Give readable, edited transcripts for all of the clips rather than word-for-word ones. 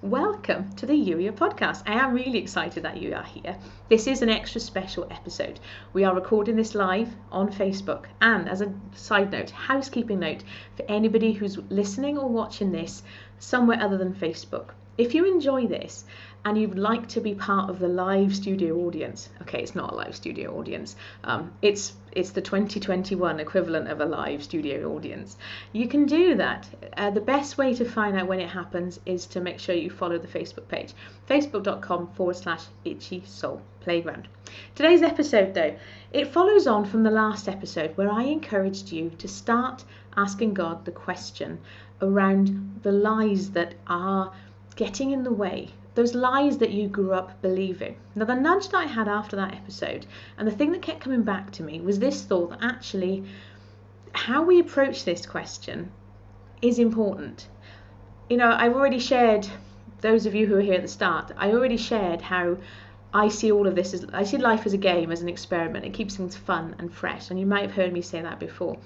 Welcome to the Yuya podcast. I am really excited that you are here. This is an extra special episode. We are recording this live on Facebook, and as a side note, housekeeping note for anybody who's listening or watching this somewhere other than Facebook. If you enjoy this and you'd like to be part of the live studio audience, okay, it's not a live studio audience, it's the 2021 equivalent of a live studio audience. You can do that. The best way to find out when it happens is to make sure you follow the Facebook page, facebook.com/Itchy Soul Playground. Today's episode, though, it follows on from the last episode where I encouraged you to start asking God the question around the lies that are getting in the way, those lies that you grew up believing. Now, the nudge that I had after that episode, and the thing that kept coming back to me, was this thought that actually how we approach this question is important. You know, I've already shared, those of you who are here at the start, I already shared how I see all of this I see life as a game, as an experiment. It keeps things fun and fresh, and you might have heard me say that before.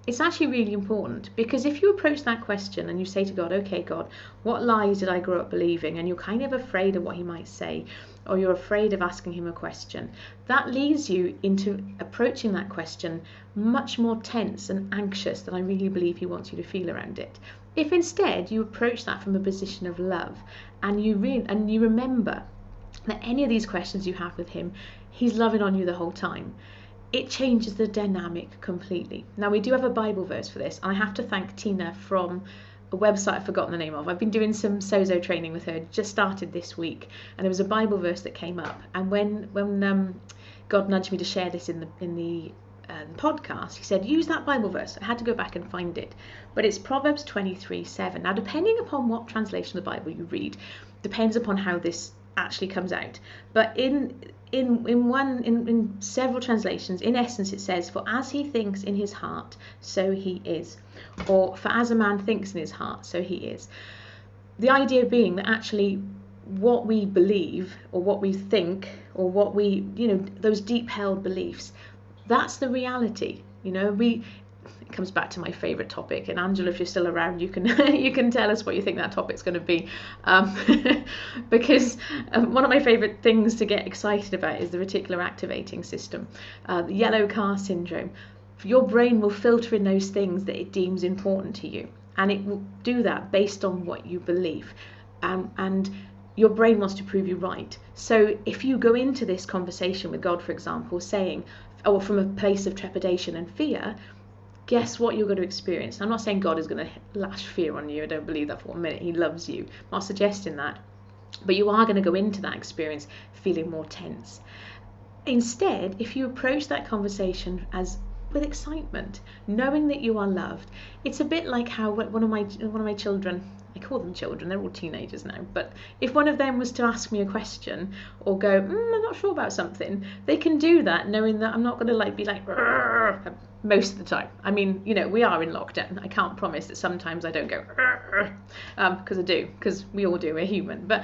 It's actually really important, because if you approach that question and you say to God, okay, God, what lies did I grow up believing? And you're kind of afraid of what he might say, or you're afraid of asking him a question, that leads you into approaching that question much more tense and anxious than I really believe he wants you to feel around it. If instead you approach that from a position of love, and you remember that any of these questions you have with him, he's loving on you the whole time, it changes the dynamic completely. Now, we do have a Bible verse for this. I have to thank Tina from a website I've forgotten the name of. I've been doing some sozo training with her, just started this week, and there was a Bible verse that came up. And when God nudged me to share this in the podcast, he said, use that Bible verse. I had to go back and find it, but it's Proverbs 23:7. Now, depending upon what translation of the Bible you read, depends upon how this actually comes out. But in several translations, in essence, it says, for as he thinks in his heart, so he is. Or for as a man thinks in his heart, so he is. The idea being that actually what we believe, or what we think, or what we, those deep held beliefs, that's the reality. It comes back to my favourite topic, and Angela, if you're still around, you can you can tell us what you think that topic's going to be, because one of my favourite things to get excited about is the reticular activating system, the yellow car syndrome. Your brain will filter in those things that it deems important to you, and it will do that based on what you believe, and your brain wants to prove you right. So if you go into this conversation with God, for example, saying, or from a place of trepidation and fear, guess what you're going to experience? I'm not saying God is going to lash fear on you. I don't believe that for 1 minute. He loves you. I'm not suggesting that. But you are going to go into that experience feeling more tense. Instead, if you approach that conversation with excitement, knowing that you are loved, it's a bit like how one of my children, I call them children, they're all teenagers now, but if one of them was to ask me a question or go, I'm not sure about something, they can do that knowing that I'm not going to be like, most of the time. I mean, we are in lockdown. I can't promise that sometimes I don't go, because I do, because we all do, we're human. But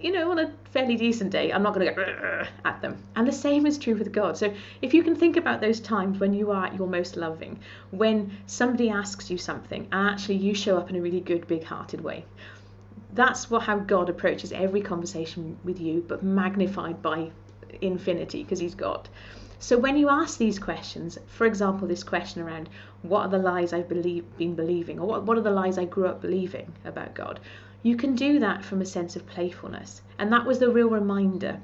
on a fairly decent day, I'm not going to go at them. And the same is true with God. So if you can think about those times when you are at your most loving, when somebody asks you something, and actually you show up in a really good, big-hearted way, that's how God approaches every conversation with you, but magnified by infinity, because he's God. So when you ask these questions, for example, this question around what are the lies I've been believing, or what are the lies I grew up believing about God, you can do that from a sense of playfulness. And that was the real reminder.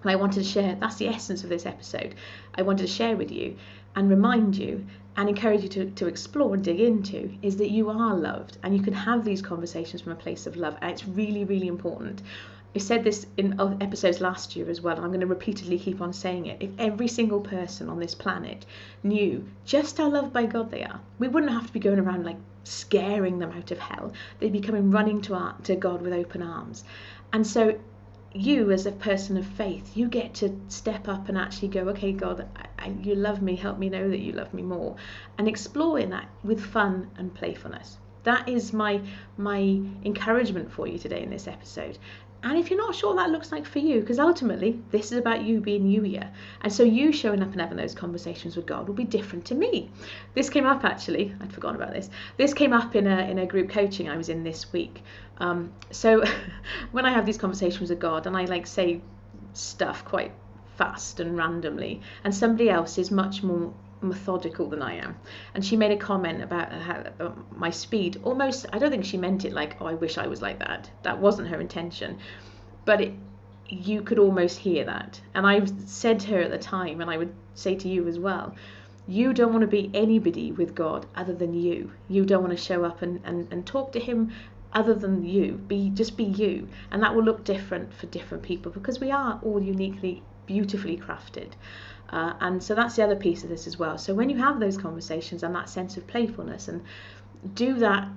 And I wanted to share, that's the essence of this episode. I wanted to share with you and remind you and encourage you to explore and dig into, is that you are loved, and you can have these conversations from a place of love. And it's really, really important. I said this in episodes last year as well, and I'm going to repeatedly keep on saying it. If every single person on this planet knew just how loved by God they are, we wouldn't have to be going around like scaring them out of hell. They'd be coming running to God with open arms. And so you, as a person of faith, you get to step up and actually go, okay, God, you love me, help me know that you love me more, and explore in that with fun and playfulness. That is my encouragement for you today in this episode. And if you're not sure what that looks like for you, because ultimately this is about you being you here, and so you showing up and having those conversations with God will be different to me. This came up actually, I'd forgotten about this. This came up in a group coaching I was in this week. So when I have these conversations with God and I say stuff quite fast and randomly, and somebody else is much more methodical than I am, and she made a comment about my speed. Almost, I don't think she meant it like, oh, I wish I was like that. That wasn't her intention, but you could almost hear that. And I said to her at the time, and I would say to you as well, you don't want to be anybody with God other than you. You don't want to show up and talk to him other than you. Just be you, and that will look different for different people, because we are all uniquely, beautifully crafted. And so that's the other piece of this as well. So when you have those conversations and that sense of playfulness, and do that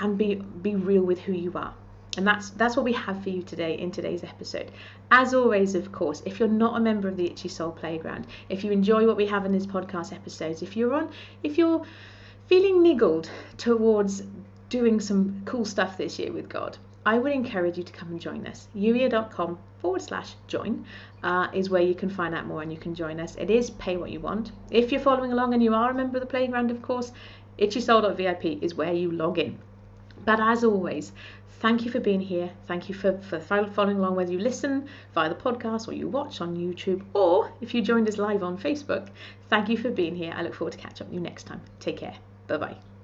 and be real with who you are. And that's what we have for you today in today's episode. As always, of course, if you're not a member of the Itchy Soul Playground, if you enjoy what we have in these podcast episodes, if you're feeling niggled towards doing some cool stuff this year with God, I would encourage you to come and join us. youier.com/join is where you can find out more and you can join us. It is pay what you want. If you're following along and you are a member of the playground, of course, itchysoul.vip is where you log in. But as always, thank you for being here. Thank you for following along, whether you listen via the podcast or you watch on YouTube, or if you joined us live on Facebook. Thank you for being here. I look forward to catching up with you next time. Take care. Bye-bye.